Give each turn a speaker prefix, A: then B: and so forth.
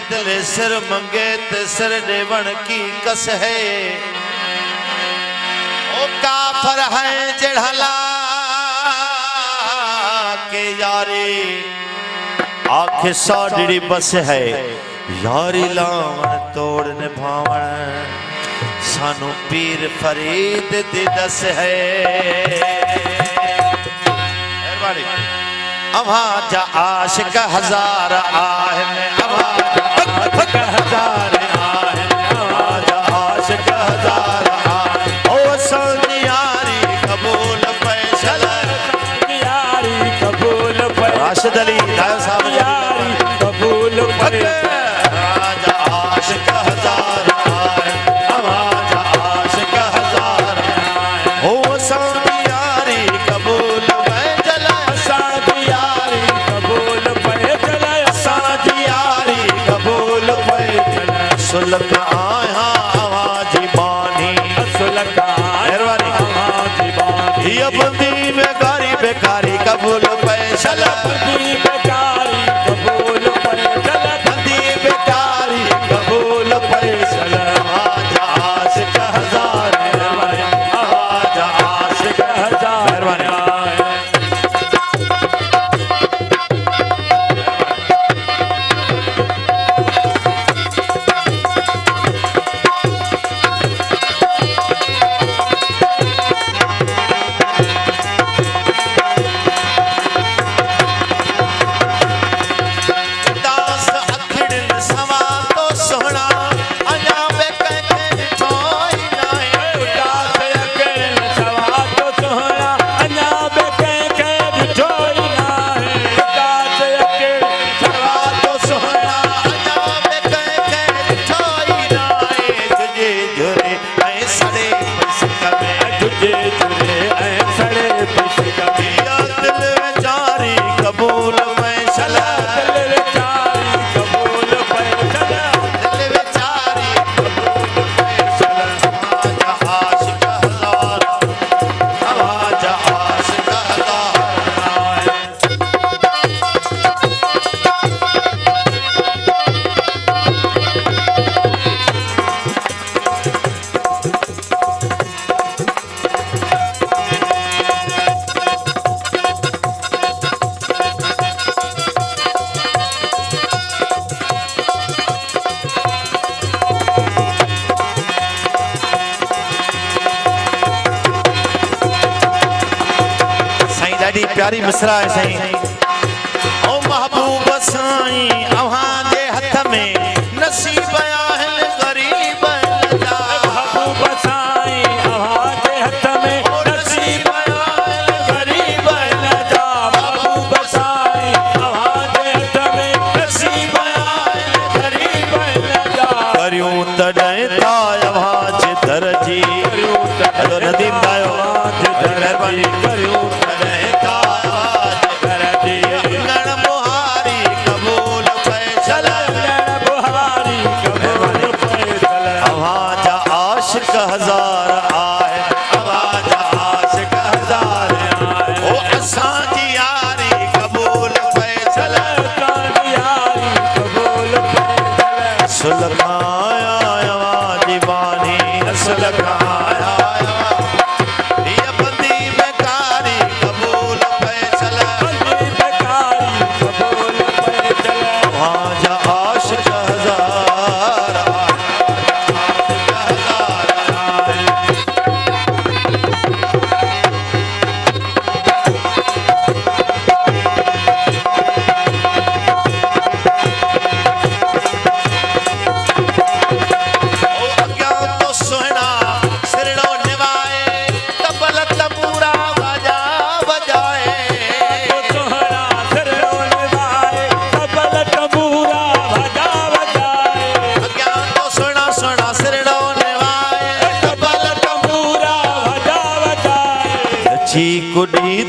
A: बदले सिर मंगे ते सिर देवन की कस है। ओ काफर है जड़हला के यारी आखे साड़ी बस है। यारी लावन तोड़ निभावन सानू पीर फरीद दी दस है। आवाज आशिक हजार आहे में आवाज हजार आहे आवाज आशिक हजार आहे। ओ सोनियारी कबूल फैसला यारी कबूल राशिद अली दायो साहब यारी कबूल आवाज आशिक हजार आहे आवाज आशिक हजार आहे। ओ सोनियारी कबूल सुलक आया आवाजी बानी सुलक मेहरबानी आवाजी बानी ये बंदी बेकारी बेकारी कबूल फैसला बंदी बेकारी कबूल फैसला बंदी बेकारी कबूल फैसला। आवाज आशिक हजार मेहरबानी आवाज आशिक हजार मेहरबानी। प्यारी मिसरा है सही। ओ महबूब साईं अव्हां जे हथ में नसीब आहल गरीब जा। महबूब साईं अव्हां जे हथ में नसीब आहल गरीब जा। महबूब साईं अव्हां जे हथ में नसीब आहल गरीब जा। करियूं तॾहिं था अव्हां जे दर जी नदीम दायो मेहरबानी करियूं हजार आए आवाज आशिक हजार आए। ओ असांजी यारी कबूल फैसला यारी कबूल फैसला। सुलक आया आवाजी बानी सुलक आया ये बंदी बेकारी कबूल फैसला बंदी बेकारी कबूल फैसला। आवाज आशिक हजार कुड़ी